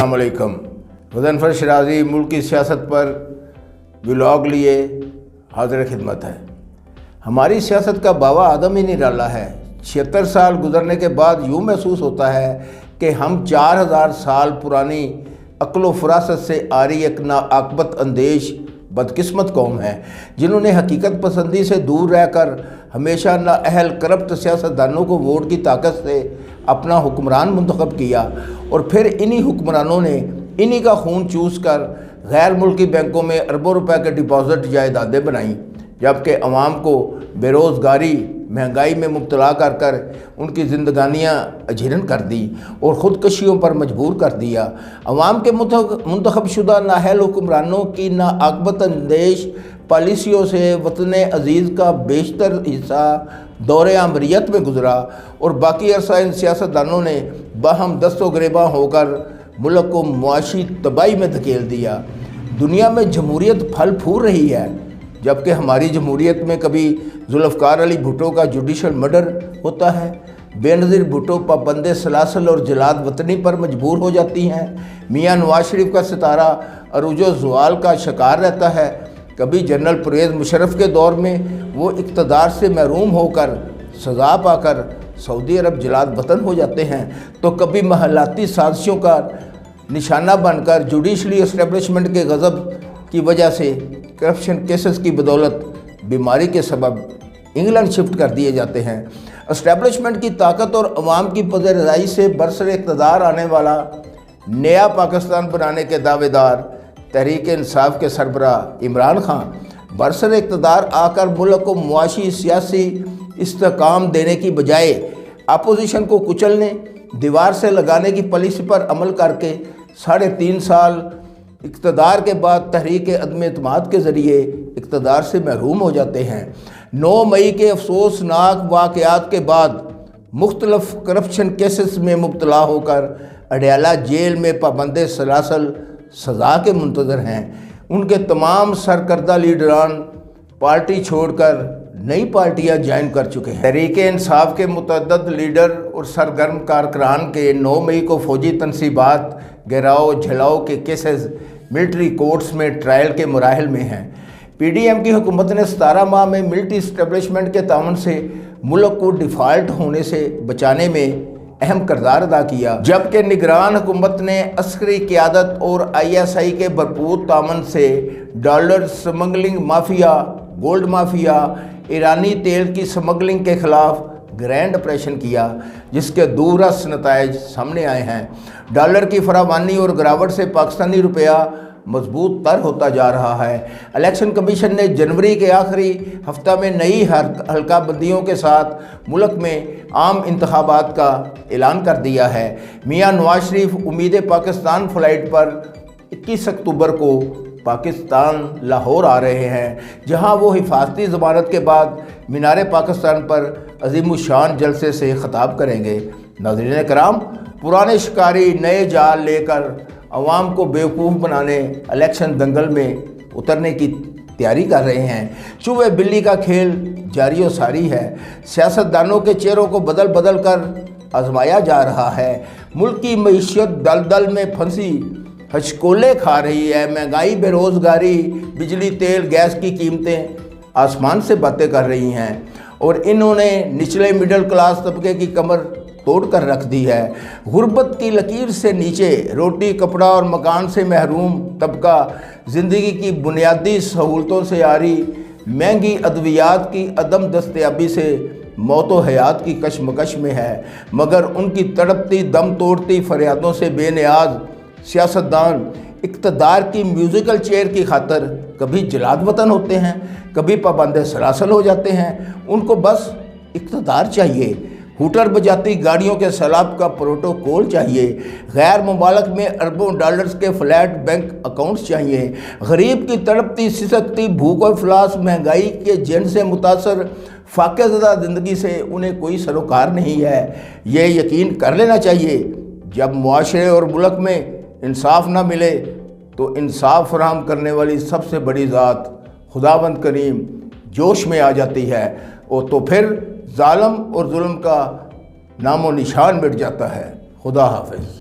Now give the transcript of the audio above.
अस्सलाम वालेकुम। गज़नफ़र शिराज़ी मुल्क की सियासत पर व्लॉग लिए हाज़िर खिदमत है। हमारी सियासत का बावा आदम ही निराला है। 76 साल गुजरने के बाद यूँ महसूस होता है कि हम 4000 साल पुरानी अक्ल फ़रासत से आ रही एक नाआक़बत अंदेश बदकिस्मत कौम है, जिन्होंने हकीकत पसंदी से दूर रहकर हमेशा नाअहल करप्ट सियासतदानों को वोट की ताकत से अपना हुक्मरान मुंतखब किया और फिर इन्हीं हुक्मरानों ने इन्हीं का खून चूस कर गैर मुल्की बैंकों में अरबों रुपए के डिपॉज़िट जायदादें बनाईं, जबकि अवाम को बेरोज़गारी महंगाई में मुब्तला कर कर उनकी ज़िंदगानियाँ अजीरन कर दी और ख़ुदकशियों पर मजबूर कर दिया। अवाम के मुंतखब शुदा नाअहल हुक्मरानों की नाआक़बत अंदेश पॉलिसियों से वतन अज़ीज़ का बेशतर हिस्सा दौरे आमरीत में गुजरा और बाकी अरसा इन सियासतदानों ने बाहम दस्तो गिरेबां होकर मुल्क को मुआशी तबाही में धकेल दिया। दुनिया में जमहूरियत फल फूल रही है, जबकि हमारी जमहूरियत में कभी जुल्फ़कार अली भुट्टो का जुडिशल मर्डर होता है, बेनज़ीर भुट्टो पाबंदे सलासल और जलाद वतनी पर मजबूर हो जाती हैं, मियाँ नवाज शरीफ का सितारा अरूजो ज़वाल का शिकार रहता है, कभी जनरल परवेज़ मुशर्रफ के दौर में वो इक़्तिदार से महरूम होकर सज़ा पाकर सऊदी अरब जलाद वतन हो जाते हैं, तो कभी महलाती साजिशों का निशाना बनकर जुडिशली एस्टेब्लिशमेंट के गज़ब की वजह से करप्शन केसेस की बदौलत बीमारी के सबब इंग्लैंड शिफ्ट कर दिए जाते हैं। एस्टेब्लिशमेंट की ताकत और अवाम की पज़रज़ाई से बरसरे इक़्तिदार आने वाला नया पाकिस्तान बनाने के दावेदार तहरीक इंसाफ के सरबराह इमरान खान बरसरे इक़्तिदार आकर मुल्क को मुआशी सियासी इस्तेकाम देने की बजाय अपोजिशन को कुचलने, दीवार से लगाने की पॉलिसी पर अमल करके 3.5 साल इक़्तिदार के बाद तहरीक अदम एतमाद के ज़रिए इक़्तिदार से महरूम हो जाते हैं। 9 मई के अफसोसनाक वाक़यात के बाद मुख्तलिफ़ करप्शन केसेस में मुब्तला होकर अडयाला जेल में पाबंदे सलासल सज़ा के मुंतज़र हैं। उनके तमाम सरकर्दा लीडरान पार्टी छोड़कर नई पार्टियां ज्वाइन कर चुके हैं। तहरीक इंसाफ के मुतअद्दिद लीडर और सरगर्म कारकुनान के 9 मई को फौजी तनसीबात, गिराव झलाव के केसेस मिलिट्री कोर्ट्स में ट्रायल के मराहल में हैं। PDM की हुकूमत ने 17 माह में मिलिट्री इस्टेब्लिशमेंट के तावन से मुल्क को डिफ़ाल्ट होने से बचाने में अहम किरदार अदा किया, जबकि निगरान हुकूमत ने अस्करी क़यादत और ISI के भरपूर तावन से dollar smuggling mafia, gold mafia, ईरानी तेल की स्मगलिंग के ख़िलाफ़ ग्रैंड ऑपरेशन किया, जिसके दूरस नताइज सामने आए हैं। डॉलर की फरावानी और गिरावट से पाकिस्तानी रुपया मजबूत तर होता जा रहा है। इलेक्शन कमीशन ने जनवरी के आखिरी हफ्ता में नई हल्का बंदियों के साथ मुल्क में आम इंतखाबात का ऐलान कर दिया है। मियाँ नवाज शरीफ उम्मीद पाकिस्तान फ़्लाइट पर 21 अक्टूबर को पाकिस्तान लाहौर आ रहे हैं, जहां वो हिफाजती ज़मानत के बाद मीनार पाकिस्तान पर अज़ीमुश्शान जलसे से ख़िताब करेंगे। नाज़रीन कराम, पुराने शिकारी नए जाल लेकर अवाम को बेवकूफ़ बनाने इलेक्शन दंगल में उतरने की तैयारी कर रहे हैं। चूहे बिल्ली का खेल जारी व सारी है। सियासतदानों के चेहरों को बदल बदल कर आजमाया जा रहा है। मुल्क की मईशत दलदल में फंसी हचकोले खा रही है। महंगाई, बेरोज़गारी, बिजली, तेल, गैस की कीमतें आसमान से बातें कर रही हैं और इन्होंने निचले मिडिल क्लास तबके की कमर तोड़ कर रख दी है। गुर्बत की लकीर से नीचे रोटी, कपड़ा और मकान से महरूम तबका ज़िंदगी की बुनियादी सहूलतों से आ रही महंगी अद्वियात की अदम दस्तयाबी से मौत व हयात की कशमकश में है, मगर उनकी तड़पती दम तोड़ती फरियादों से बेनियाज सियासतदान इक़्तिदार की म्यूज़िकल चेयर की खातर कभी जलाद वतन होते हैं, कभी पाबंदे सलासल हो जाते हैं। उनको बस इक़्तिदार चाहिए, हूटर बजाती गाड़ियों के सैलाब का प्रोटोकॉल चाहिए, गैर मुमालिक में अरबों डॉलर्स के फ्लैट बैंक अकाउंट्स चाहिए, गरीब की तड़पती सिसकती भूख और इफलास महंगाई के जन से मुतासर फाक़ेज़दा ज़िंदगी से उन्हें कोई सरोकार नहीं है। ये यकीन कर लेना चाहिए, जब मुआशरे और मुल्क में इंसाफ ना मिले तो इंसाफ फराहम करने वाली सबसे बड़ी ज़ात खुदावंद करीम जोश में आ जाती है और तो फिर जालिम और जुल्म का नामो निशान मिट जाता है। खुदा हाफिज़।